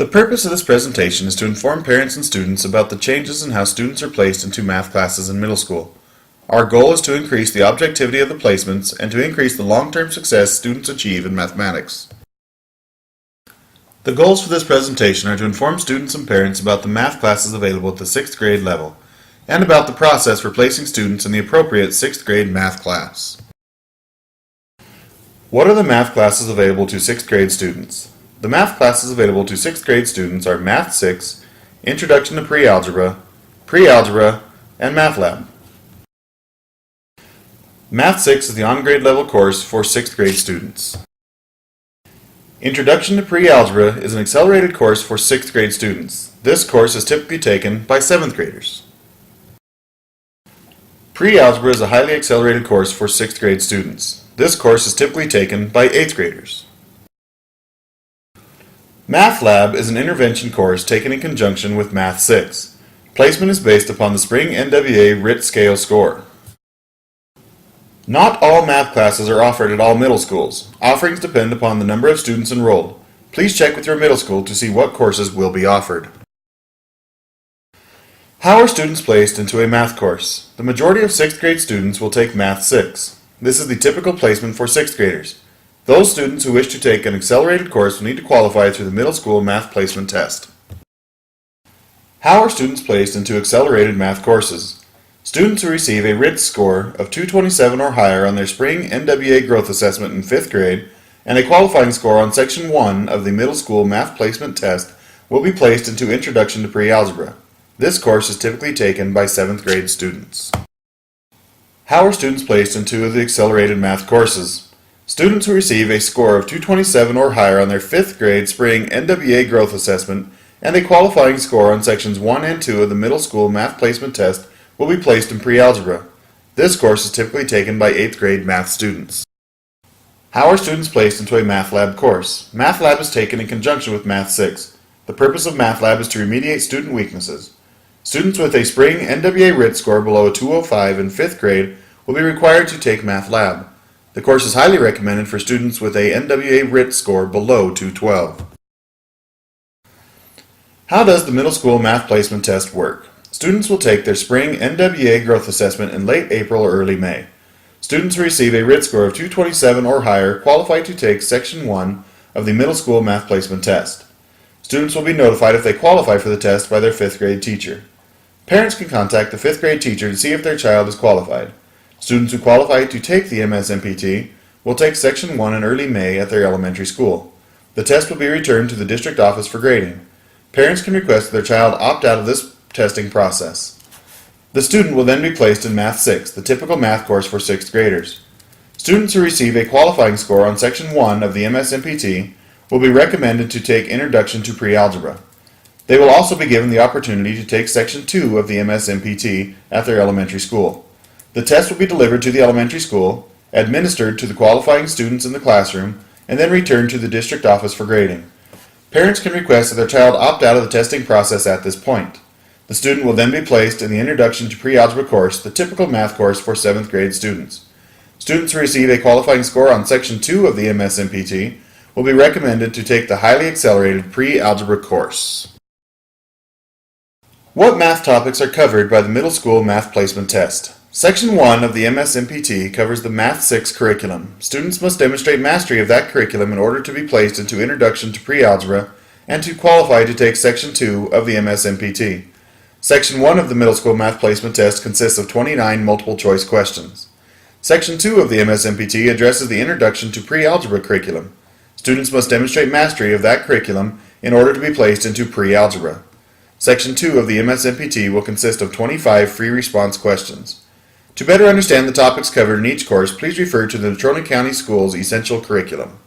The purpose of this presentation is to inform parents and students about the changes in how students are placed into math classes in middle school. Our goal is to increase the objectivity of the placements and to increase the long-term success students achieve in mathematics. The goals for this presentation are to inform students and parents about the math classes available at the 6th grade level and about the process for placing students in the appropriate 6th grade math class. What are the math classes available to 6th grade students? The math classes available to 6th grade students are Math 6, Introduction to Pre-Algebra, Pre-Algebra, and MATHLAB. Math 6 is the on-grade level course for 6th grade students. Introduction to Pre-Algebra is an accelerated course for 6th grade students. This course is typically taken by 7th graders. Pre-Algebra is a highly accelerated course for 6th grade students. This course is typically taken by 8th graders. MATHLAB is an intervention course taken in conjunction with Math 6. Placement is based upon the Spring NWA RIT Scale score. Not all math classes are offered at all middle schools. Offerings depend upon the number of students enrolled. Please check with your middle school to see what courses will be offered. How are students placed into a math course? The majority of 6th grade students will take Math 6. This is the typical placement for 6th graders. Those students who wish to take an accelerated course will need to qualify through the middle school math placement test. How are students placed into accelerated math courses? Students who receive a RIT score of 227 or higher on their Spring NWA Growth Assessment in 5th grade and a qualifying score on Section 1 of the middle school math placement test will be placed into Introduction to Pre-Algebra. This course is typically taken by 7th grade students. How are students placed into the accelerated math courses? Students who receive a score of 227 or higher on their 5th grade Spring NWA Growth Assessment and a qualifying score on Sections 1 and 2 of the middle school math placement test will be placed in Pre-Algebra. This course is typically taken by 8th grade math students. How are students placed into a MATHLAB course? MATHLAB is taken in conjunction with Math 6. The purpose of MATHLAB is to remediate student weaknesses. Students with a Spring NWA RIT score below a 205 in 5th grade will be required to take MATHLAB. The course is highly recommended for students with a NWA RIT score below 212. How does the middle school math placement test work? Students will take their Spring NWA Growth Assessment in late April or early May. Students who receive a RIT score of 227 or higher qualify to take Section 1 of the middle school math placement test. Students will be notified if they qualify for the test by their 5th grade teacher. Parents can contact the 5th grade teacher to see if their child is qualified. Students who qualify to take the MSMPT will take Section 1 in early May at their elementary school. The test will be returned to the district office for grading. Parents can request that their child opt out of this testing process. The student will then be placed in Math 6, the typical math course for 6th graders. Students who receive a qualifying score on Section 1 of the MSMPT will be recommended to take Introduction to Pre-Algebra. They will also be given the opportunity to take Section 2 of the MSMPT at their elementary school. The test will be delivered to the elementary school, administered to the qualifying students in the classroom, and then returned to the district office for grading. Parents can request that their child opt out of the testing process at this point. The student will then be placed in the Introduction to Pre-Algebra course, the typical math course for 7th grade students. Students who receive a qualifying score on Section 2 of the MSMPT will be recommended to take the highly accelerated Pre-Algebra course. What math topics are covered by the middle school math placement test? Section 1 of the MSMPT covers the Math 6 curriculum. Students must demonstrate mastery of that curriculum in order to be placed into Introduction to Pre-Algebra and to qualify to take Section 2 of the MSMPT. Section 1 of the middle school math placement test consists of 29 multiple choice questions. Section 2 of the MSMPT addresses the Introduction to Pre-Algebra curriculum. Students must demonstrate mastery of that curriculum in order to be placed into Pre-Algebra. Section 2 of the MSMPT will consist of 25 free response questions. To better understand the topics covered in each course, please refer to the Natrona County Schools Essential Curriculum.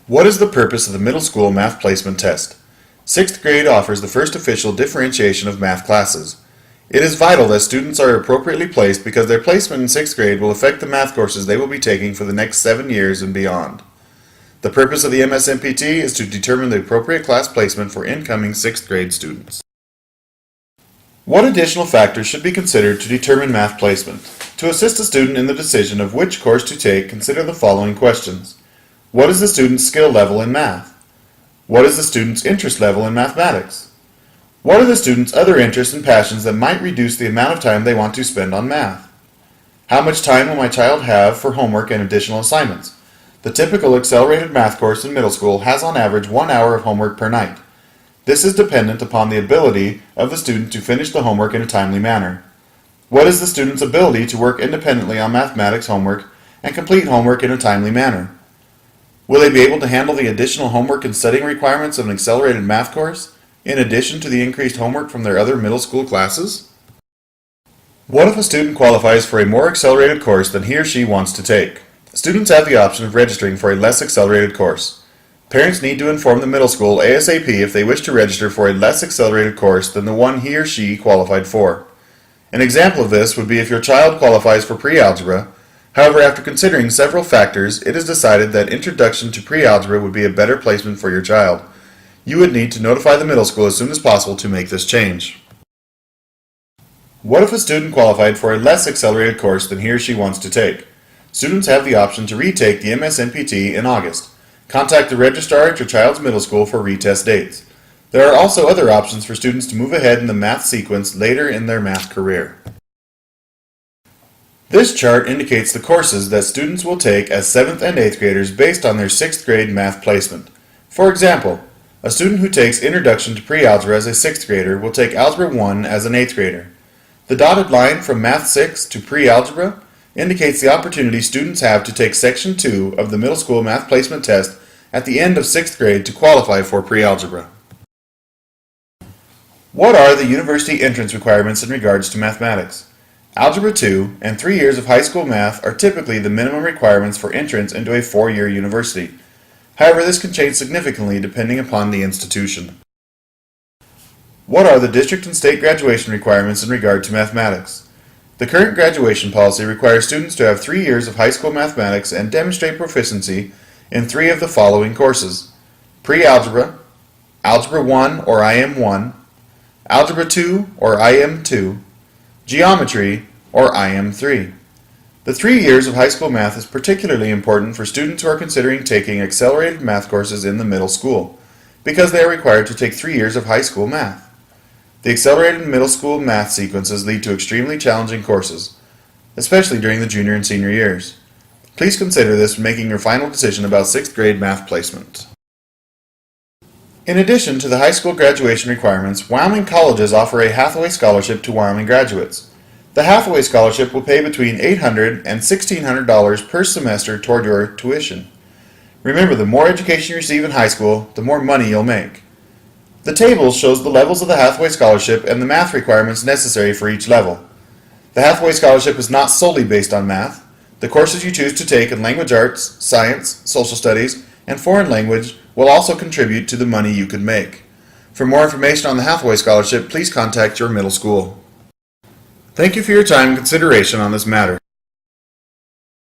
What is the purpose of the middle school math placement test? 6th grade offers the first official differentiation of math classes. It is vital that students are appropriately placed because their placement in 6th grade will affect the math courses they will be taking for the next 7 years and beyond. The purpose of the MSMPT is to determine the appropriate class placement for incoming 6th grade students. What additional factors should be considered to determine math placement? To assist a student in the decision of which course to take, consider the following questions. What is the student's skill level in math? What is the student's interest level in mathematics? What are the student's other interests and passions that might reduce the amount of time they want to spend on math? How much time will my child have for homework and additional assignments? The typical accelerated math course in middle school has on average 1 hour of homework per night. This is dependent upon the ability of the student to finish the homework in a timely manner. What is the student's ability to work independently on mathematics homework and complete homework in a timely manner? Will they be able to handle the additional homework and studying requirements of an accelerated math course, in addition to the increased homework from their other middle school classes? What if a student qualifies for a more accelerated course than he or she wants to take? Students have the option of registering for a less accelerated course. Parents need to inform the middle school ASAP if they wish to register for a less accelerated course than the one he or she qualified for. An example of this would be if your child qualifies for pre-algebra. However, after considering several factors, it is decided that Introduction to Pre-Algebra would be a better placement for your child. You would need to notify the middle school as soon as possible to make this change. What if a student qualified for a less accelerated course than he or she wants to take? Students have the option to retake the MSNPT in August. Contact the registrar at your child's middle school for retest dates. There are also other options for students to move ahead in the math sequence later in their math career. This chart indicates the courses that students will take as 7th and 8th graders based on their 6th grade math placement. For example, a student who takes Introduction to Pre-Algebra as a 6th grader will take Algebra 1 as an 8th grader. The dotted line from Math 6 to Pre-Algebra indicates the opportunity students have to take Section 2 of the Middle School Math Placement Test at the end of 6th grade to qualify for pre-algebra. What are the university entrance requirements in regards to mathematics? Algebra 2 and 3 years of high school math are typically the minimum requirements for entrance into a 4-year university. However, this can change significantly depending upon the institution. What are the district and state graduation requirements in regard to mathematics? The current graduation policy requires students to have 3 years of high school mathematics and demonstrate proficiency in 3 of the following courses: Pre-Algebra, Algebra 1 or IM1, Algebra 2 or IM2, Geometry or IM3. The 3 years of high school math is particularly important for students who are considering taking accelerated math courses in the middle school, because they are required to take 3 years of high school math. The accelerated middle school math sequences lead to extremely challenging courses, especially during the junior and senior years. Please consider this when making your final decision about 6th grade math placement. In addition to the high school graduation requirements, Wyoming colleges offer a Hathaway Scholarship to Wyoming graduates. The Hathaway Scholarship will pay between $800 and $1,600 per semester toward your tuition. Remember, the more education you receive in high school, the more money you'll make. The table shows the levels of the Hathaway Scholarship and the math requirements necessary for each level. The Hathaway Scholarship is not solely based on math. The courses you choose to take in language arts, science, social studies, and foreign language will also contribute to the money you could make. For more information on the Hathaway Scholarship, please contact your middle school. Thank you for your time and consideration on this matter.